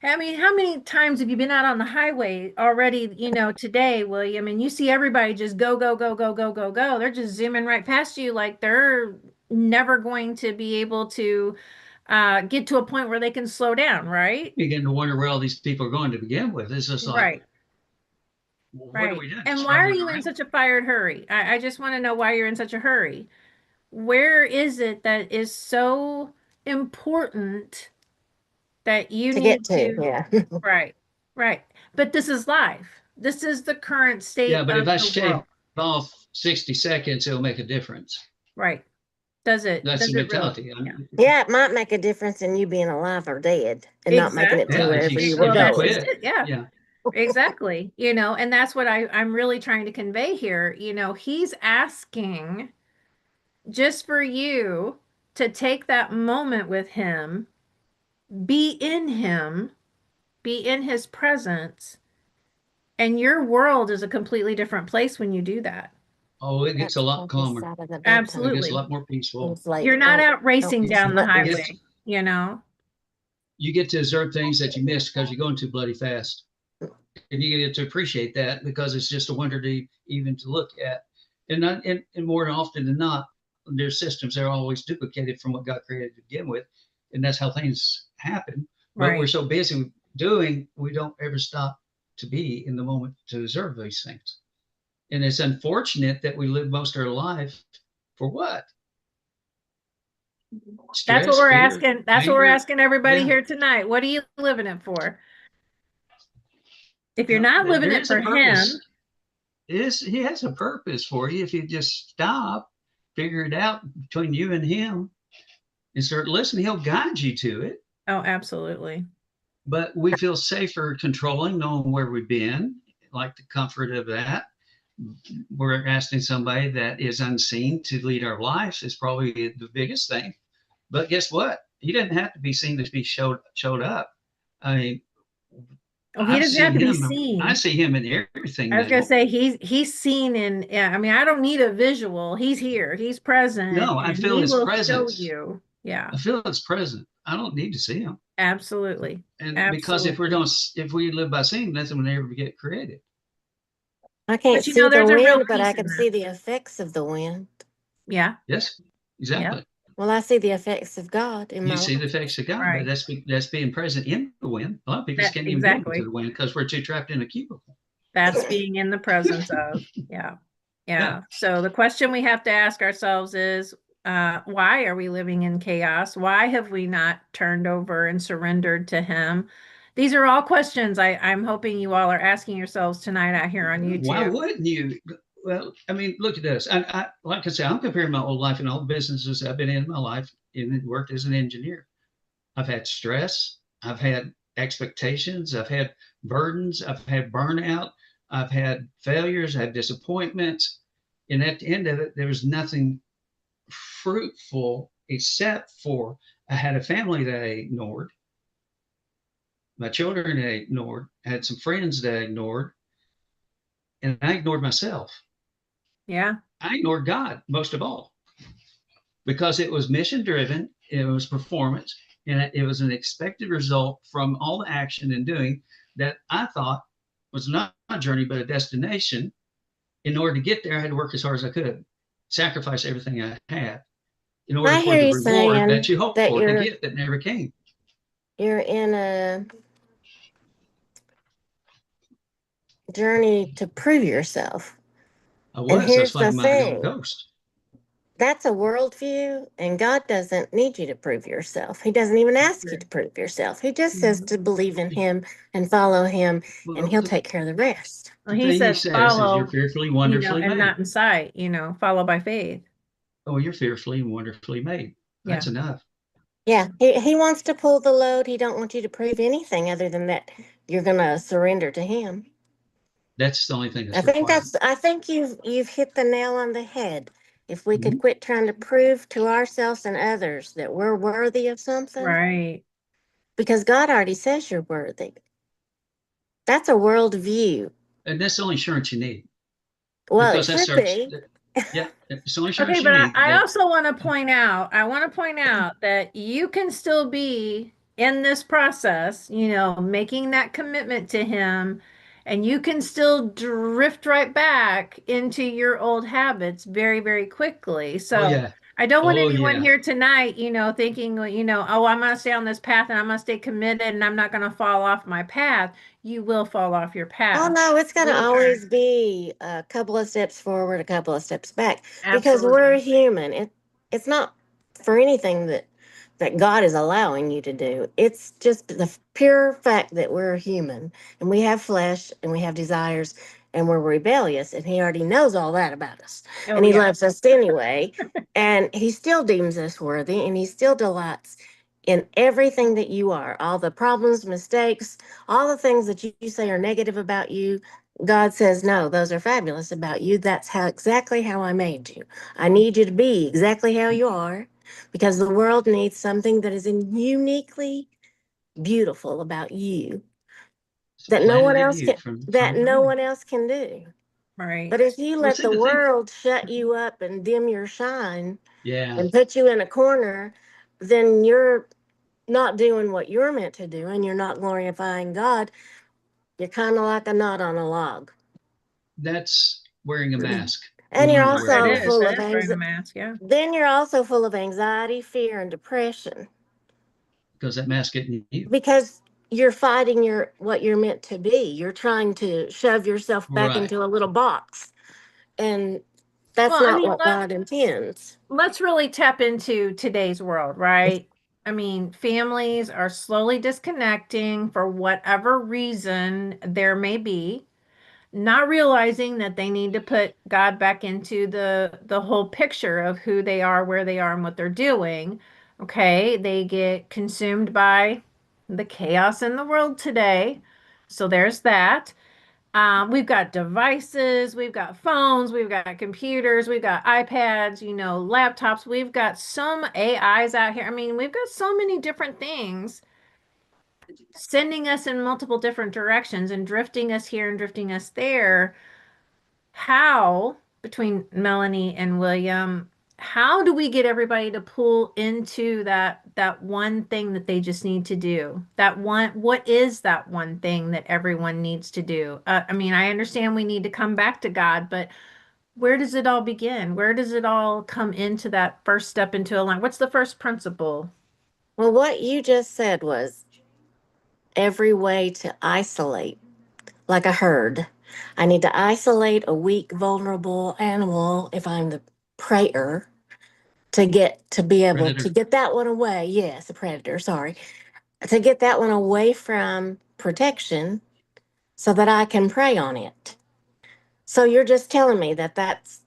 I mean, how many times have you been out on the highway already, today, William, and you see everybody just go, go, go, go, go, go, go. They're just zooming right past you like they're never going to be able to get to a point where they can slow down, right? Begin to wonder where all these people are going to begin with. It's just like, Right. well, what are Right. we doing? And Just why are rumbling you in around? such a fired hurry? I just want to know why you're in such a hurry. Where is it that is so important that you To get need to. to, Yeah. right, right. But this is life. This is the current Yeah, state but if of I the shave world. off 60 seconds, it'll make a difference. Right. Does it? That's Does the it really? mentality. Yeah. Yeah, it might make a difference in you being alive or dead and not making it to Yeah, Exactly. wherever you were Well, if you that's just going. quit, it. Yeah. yeah. Exactly. And that's what I'm really trying to convey here. He's asking just for you to take that moment with him, be in him, be in his presence, and your world is a completely different place when you do that. Oh, it gets a That's lot what this calmer. side of the It bedtime. gets a Absolutely. lot more peaceful. It's like, You're not out don't racing You, down the let you this. get highway, you know? you get to observe things that you missed because you're going too bloody fast, and you get to appreciate that because it's just a wonder to even to look at. And more often than not, their systems are always duplicated from what God created to begin with, and that's how things happen. But we're Right. so busy doing, we don't ever stop to be in the moment to observe these things. And it's unfortunate that we live most of our life for what? That's what Stress, we're fear, asking. That's what we're anger. asking everybody Yeah. here tonight. What are you living it for? If you're No, not living there it is a for him, purpose. He has a purpose for you if you just stop, figure it out between you and him, and start listening. He'll guide you to it. oh, absolutely. But we feel safer controlling, knowing where we've been, like the comfort of that. We're asking somebody that is unseen to lead our lives is probably the biggest thing. But guess what? He doesn't have to be seen to be showed up. I mean, Oh, he I've doesn't have seen to be him. I seen. see him in everything I was gonna now. say he's seen in, yeah, I mean, I don't need a visual. He's here, he's present, No, I and feel he his will show presence. you. Yeah, I feel his presence. I don't need to see him. absolutely. And because Absolutely. if we live by seeing, nothing will ever get created. I can't But see the there's a real wind, but I peace in can that. see the effects of the wind. Yeah. Yes, Yeah. exactly. Well, I see the effects of God in You my see the life. effects of God, but Right. that's being present in the wind. A lot of people just That can't even go into exactly. the wind because we're too trapped in a cubicle. That's being in the presence of. Yeah. Yeah. Yeah. So the question we have to ask ourselves is, why are we living in chaos? Why have we not turned over and surrendered to him? These are all questions I'm hoping you all are asking yourselves tonight out here on Why YouTube. wouldn't you? Well, I mean, look at this. Like I said, I'm comparing my whole life and all the businesses I've been in my life and worked as an engineer. I've had stress. I've had expectations. I've had burdens. I've had burnout. I've had failures. I've had disappointments. And at the end of it, there was nothing fruitful except for I had a family that I ignored, my children I ignored, I had some friends that I ignored, and I ignored myself. Yeah. I ignored God most of all because it was mission driven, it was performance, and it was an expected result from all the action and doing that I thought was not a journey but a destination. In order to get there, I had to work as hard as I could, sacrifice everything I had in order I for hear the you reward that saying you hope that for to get that never came. you're in a journey to prove yourself. I And was. That's here's like the my thing. ghost. That's a worldview, and God doesn't need you to prove yourself. He doesn't even ask you to prove yourself. He just says to believe in Him and follow Him, and Well, He'll take care of the rest. Well, the he thing he says says is you're follow, fearfully, wonderfully and made. not in sight, follow by faith. Oh, you're fearfully and wonderfully made. Yeah. That's enough. Yeah, he wants to pull the load. He don't want you to prove anything other than that you're going to surrender to Him. That's the only thing that's required. I think you've hit the nail on the head. If we could Mhm. quit trying to prove to ourselves and others that we're worthy of something, Right. because God already says you're worthy. That's a worldview. And that's the only assurance you need Well, it because that should starts, be. yeah, it's the only Okay, assurance you but need I that, also want to point out, that you can still be in this process, making that commitment to him, and you can still drift right back into your old habits very, very quickly. oh, So yeah. I don't want Oh, anyone yeah. here tonight, thinking, oh, I'm going to stay on this path and I'm going to stay committed and I'm not going to fall off my path. You will fall off your Oh path. no, it's You got to will learn. always be a couple of steps forward, a couple of steps back, because we're Absolutely. human. It's not for anything that God is allowing you to do. It's just the pure fact that we're human and we have flesh and we have desires and we're rebellious, and He already knows all that about us, Oh, and He yeah. loves us anyway, and He still deems us worthy, and He still delights in everything that you are, all the problems, mistakes, all the things that you say are negative about you. God says, no, those are fabulous about you. That's how exactly how I made you. I need you to be exactly how you are, because the world needs something that is uniquely beautiful about you It's that no one planted in else you can from that the no beginning. one else can do. Right. But if you Well, let see, the the thing, world shut you up and dim your shine yeah, and put you in a corner, then you're not doing what you're meant to do and you're not glorifying God. You're kind of like a knot on a log. that's wearing a mask. We And you're learn to wear a That also is. full mask That of is wearing a anxiety. mask. Yeah. Then you're also full of anxiety, fear, and depression because that mask isn't you. because you're fighting your what you're meant to be. You're trying to shove yourself back Right. into a little box, and that's Well, I not mean, what God intends. let's really tap into today's world, right? I mean, families are slowly disconnecting for whatever reason there may be, not realizing that they need to put God back into the whole picture of who they are, where they are, and what they're doing. Okay, they get consumed by the chaos in the world today. So there's that. We've got devices, we've got phones, we've got computers, we've got iPads, laptops. We've got some AIs out here. I mean, we've got so many different things sending us in multiple different directions and drifting us here and drifting us there. How, between Melanie and William, how do we get everybody to pull into that one thing that they just need to do? That one, what is that one thing that everyone needs to do? I mean, I understand we need to come back to God, but where does it all begin? Where does it all come into that first step into a line? What's the first principle? Well, what you just said was every way to isolate, like a herd. I need to isolate a weak, vulnerable animal if I'm the predator to be able to Predator. get that one away. Yes, a predator, sorry. To get that one away from protection so that I can prey on it. So you're just telling me that that's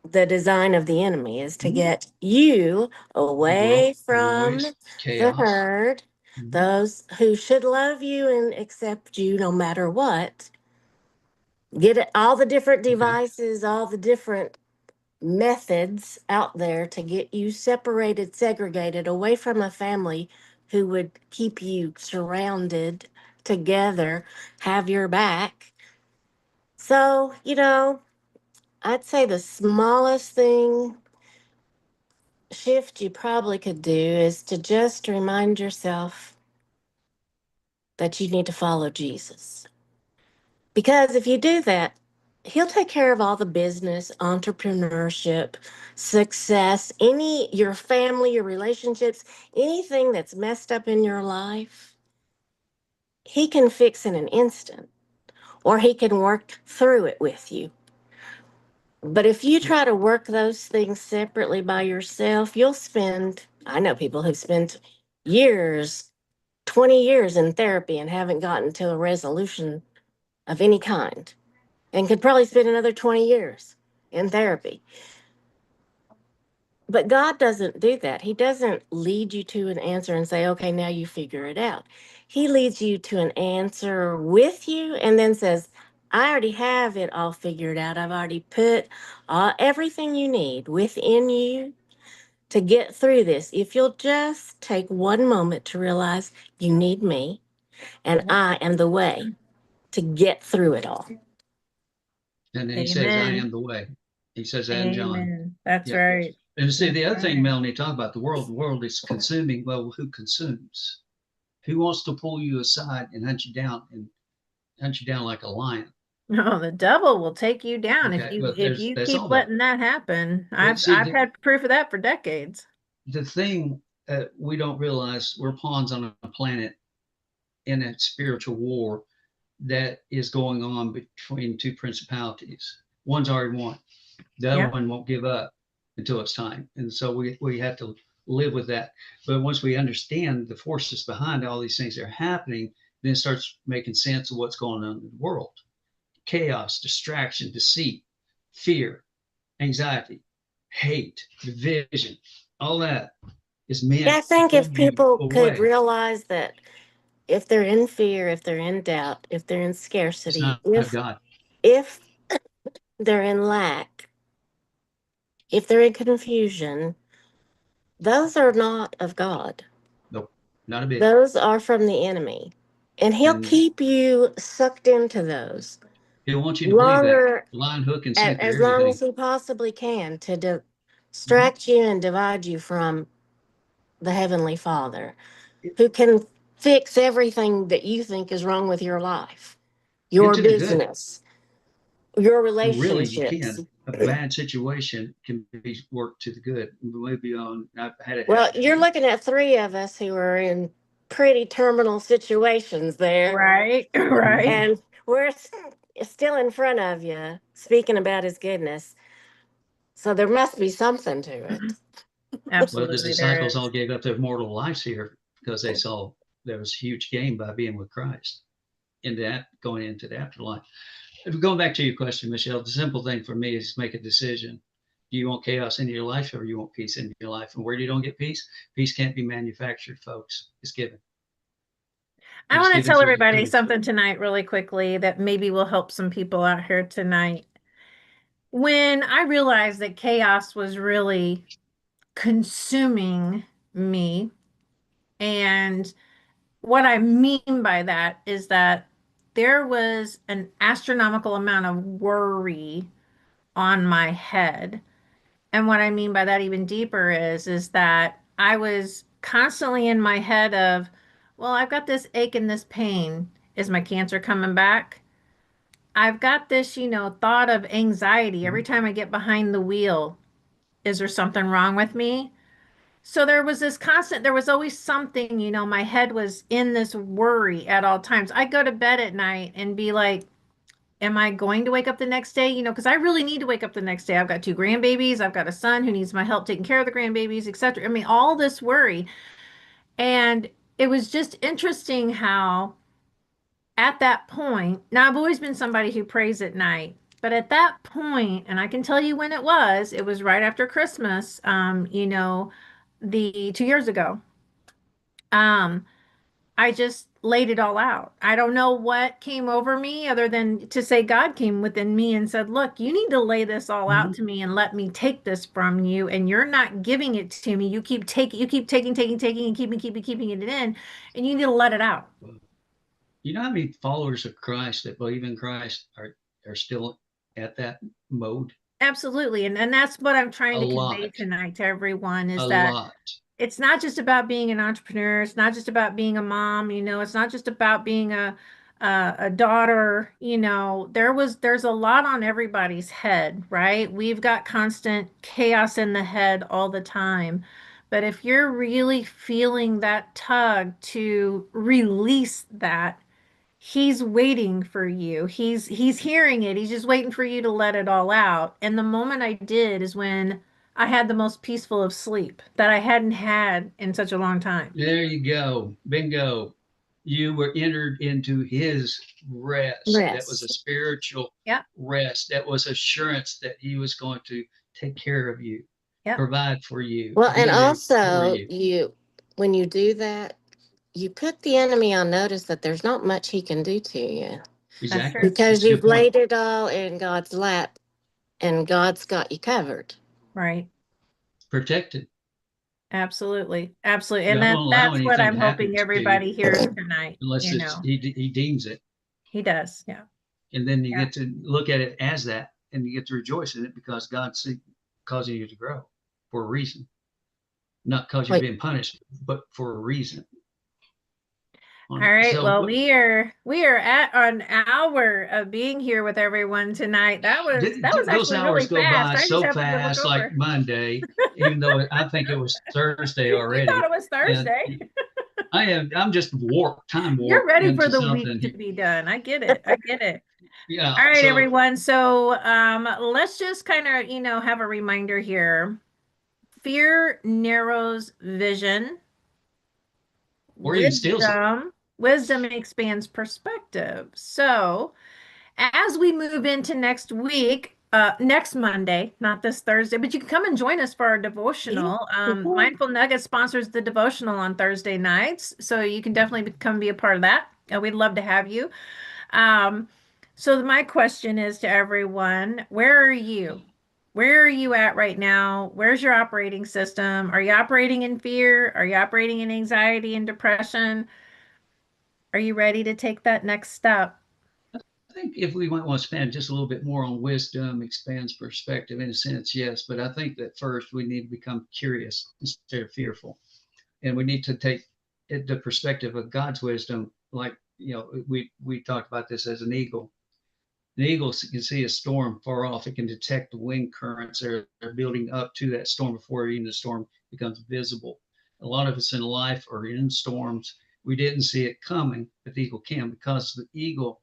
the design of the enemy is to Mhm. get you The world, away from noise, the chaos. herd, Mhm. those who should love you and accept you no matter what. Get it, all the different Okay. devices, all the different methods out there to get you separated, segregated, away from a family who would keep you surrounded together, have your back. So, I'd say the smallest thing shift you probably could do is to just remind yourself that you need to follow Jesus. Because if you do that, he'll take care of all the business, entrepreneurship, success, your family, your relationships, anything that's messed up in your life. He can fix in an instant, or he can work through it with you. But if you try to work those things separately by yourself, I know people who've spent years, 20 years in therapy and haven't gotten to a resolution of any kind, and could probably spend another 20 years in therapy. But God doesn't do that. He doesn't lead you to an answer and say, okay, now you figure it out. He leads you to an answer with you and then says, I already have it all figured out. I've already put everything you need within you to get through this. If you'll just take one moment to realize you need me and I am the way to get through it all. And then he says, I Amen. am the way. He says that in John. Amen. That's Yeah. right. And see, the other That's thing, right. Melanie, talk about the world is consuming. Well, who consumes? Who wants to pull you aside and hunt you down like a lion? No, the devil will take you down if Okay, you well, if you that's keep all that. letting that happen. But see, I've had proof of that for decades. the thing we don't realize, we're pawns on a planet in a spiritual war that is going on between two principalities. One's already won. The other Yeah. one won't give up until it's time. And so we have to live with that. But once we understand the forces behind all these things that are happening, then it starts making sense of what's going on in the world. Chaos, distraction, deceit, fear, anxiety, hate, division, all that is Yeah, I meant to think pull if you people could away. realize that if they're in fear, if they're in doubt, if they're in It's scarcity, not of God. if they're in lack, if they're in confusion, those are not of God. Nope, not a bit. Those are from the enemy. And he'll And keep you sucked into those he'll want you to believe that longer, line, hook, and sinker, as long everything. as he possibly can, to Mhm. distract you and divide you from the Heavenly Father, who can fix everything that you think is wrong with your life, your Into the good. business, your Really, you relationships. can. A bad situation can be worked to the good. Maybe on, I've had it Well, happen to you're me. looking at three of us who are in pretty terminal situations there, Right. Right. Mhm. and we're still in front of you speaking about his goodness. So there must be something to it. Well, the Absolutely there disciples all is. gave up their mortal lives here because they saw there was huge gain by being with Christ in that going into the afterlife. If going back to your question, Michelle, the simple thing for me is make a decision. Do you want chaos in your life or you want peace in your life? And where you don't get peace, peace can't be manufactured, folks. It's given. I And it's want to given tell through the everybody truth. something tonight really quickly that maybe will help some people out here tonight. When I realized that chaos was really consuming me, and what I mean by that is that there was an astronomical amount of worry on my head. And what I mean by that even deeper is that I was constantly in my head of, well, I've got this ache and this pain. Is my cancer coming back? I've got this, thought of anxiety every Mhm. time I get behind the wheel. Is there something wrong with me? So there was always something, my head was in this worry at all times. I go to bed at night and be like, am I going to wake up the next day? Because I really need to wake up the next day. I've got two grandbabies. I've got a son who needs my help taking care of the grandbabies, etc. I mean, all this worry. And it was just interesting how at that point, now I've always been somebody who prays at night, but at that point, and I can tell you when it was right after Christmas, the 2 years ago. Um, I just laid it all out. I don't know what came over me other than to say God came within me and said, look, you need to lay this all out to me and let me take this from you. And you're not giving it to me. You keep taking, and keeping it in, and you need to let it out. You know how many followers of Christ that believe in Christ are still at that mode? Absolutely. And that's what I'm A trying to convey lot, tonight to everyone is a that lot. it's not just about being an entrepreneur. It's not just about being a mom, it's not just about being a daughter, there's a lot on everybody's head, right? We've got constant chaos in the head all the time. But if you're really feeling that tug to release that, he's waiting for you. He's hearing it. He's just waiting for you to let it all out. And the moment I did is when I had the most peaceful of sleep that I hadn't had in such a long time. There you go. Bingo. You were entered into his rest. That was a Rest. spiritual Yep. rest. That was assurance that he was going to take care of you, Yep. provide for you, Well, and be there for also you. when you do that, you put the enemy on notice that there's not much he can do to you That's Exactly. true. because That's a you've good point. laid it all in God's lap and God's got you covered. Right. Protected. Absolutely. Absolutely. And God won't allow that's what anything to I'm happen hoping to you everybody hears tonight. unless he deems it. He does. Yeah. And then you Yeah. get to look at it as that, and you get to rejoice in it because God's causing you to grow for a reason, not because you're Like, being punished, but for a reason. All right. So Well, we are at an hour of being here with everyone tonight. That was those actually really hours go fast. by I just so happened to look fast, like over. Monday, even though I think it was Thursday You thought already. it was Thursday. And I'm just time You're warped ready for into the week to something. be done. I get it. I get it. Yeah. All right, So everyone. So let's just kind of, have a reminder here. Fear narrows vision. or even steals it. Wisdom expands perspective. So as we move into next week, next Monday, not this Thursday, but you can come and join us for our devotional. Mindful Nugget sponsors the devotional on Thursday nights, so you can definitely come be a part of that. We'd love to have you. So my question is to everyone, where are you? Where are you at right now? Where's your operating system? Are you operating in fear? Are you operating in anxiety and depression? Are you ready to take that next step? I think if we might want to spend just a little bit more on wisdom, expands perspective in a sense, yes. But I think that first we need to become curious instead of fearful. And we need to take the perspective of God's wisdom. Like, we talked about this as an eagle. An eagle can see a storm far off. It can detect the wind currents that are building up to that storm before even the storm becomes visible. A lot of us in life are in storms. We didn't see it coming, but the eagle can, because the eagle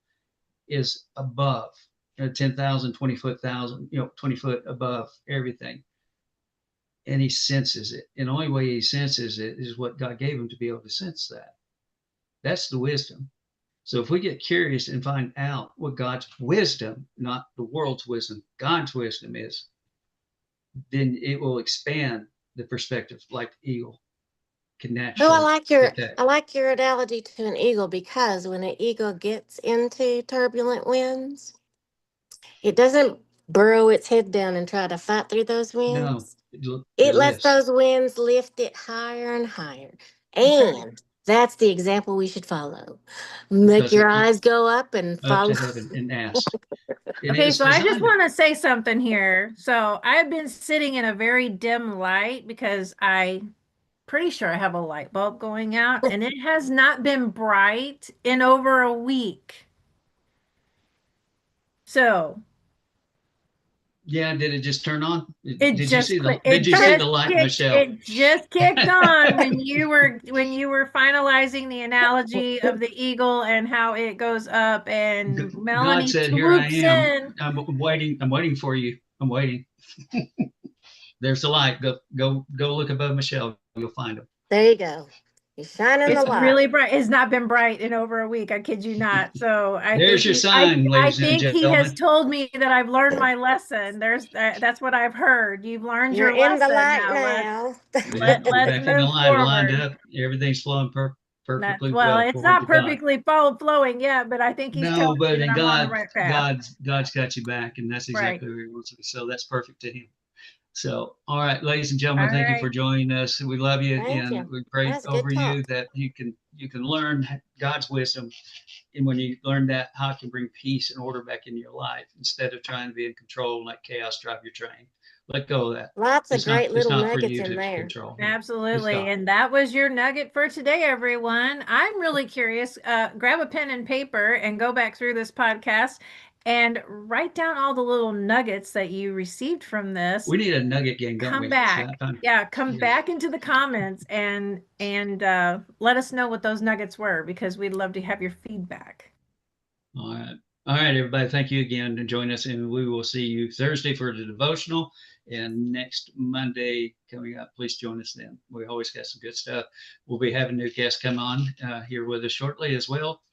is above 10,000, 20 foot, 20 foot above everything. And he senses it. And the only way he senses it is what God gave him to be able to sense that. That's the wisdom. So if we get curious and find out what God's wisdom, not the world's wisdom, God's wisdom is, then it will expand the perspective like the eagle can oh, naturally detect. I like your analogy to an eagle because when an eagle gets into turbulent winds, it doesn't burrow its head down and try to fight through those No, winds. it It lets lifts. those winds lift it higher and higher. That's right. And that's the example we should follow. Make Because your it eyes go up and up to follow. heaven and ask. It Okay, is so I just designed. want to say something here. So I've been sitting in a very dim light because pretty sure I have a light bulb going out, and it has not been bright in over a week. So Yeah, did it just turn on? it Did you just see the clicked. did you see the light, Michelle? It just kicked on when you were finalizing the analogy of the eagle and how it goes up, and God Melanie said, "Here I swoops am. in. I'm waiting. I'm waiting for you. I'm waiting." There's the light. Go look above Michelle. You'll find him. There you go. You're shining the It's light. really bright. It's not been bright in over a week. I kid you not. So There's your sign, I ladies and think he has gentlemen. told me that I've learned my lesson. That's what I've heard. You've learned You're your in the lesson light now. now. Yeah, you're Let's back in the move line, lined forward. up. Everything's flowing perfectly well, well it's according not to God. perfectly flowing yet, but I think he's No, telling me but that in I'm on the right path. God's got you back, and that's Right. exactly where He wants to be. So that's perfect to Him. So, all right, ladies and All gentlemen, thank you for right. joining us. We love you, Thank and you. we That pray was a good over you talk. that you can learn God's wisdom, and when you learn that, how it can bring peace and order back into your life instead of trying to be in control and let chaos drive your train. Let go of that. Lots of great It's little not for nuggets you in to there. control. It's Absolutely. God. And that was your nugget for today, everyone. I'm really curious. Grab a pen and paper and go back through this podcast and write down all the little nuggets that you received from this. We need a nugget gang, don't Come we? back. Yeah, come Yeah. back into the comments and let us know what those nuggets were, because we'd love to have your feedback. All right. All right, everybody. Thank you again to join us, and we will see you Thursday for the devotional. And next Monday coming up, please join us then. We always got some good stuff. We'll be having new guests come on here with us shortly as well,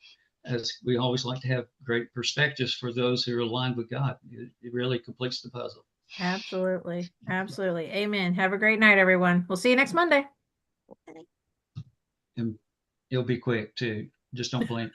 as we always like to have great perspectives for those who are aligned with God. It really completes the puzzle. Absolutely. Absolutely. Amen. Have a great night, everyone. We'll see you next Monday. And it'll be quick too. Just don't blink.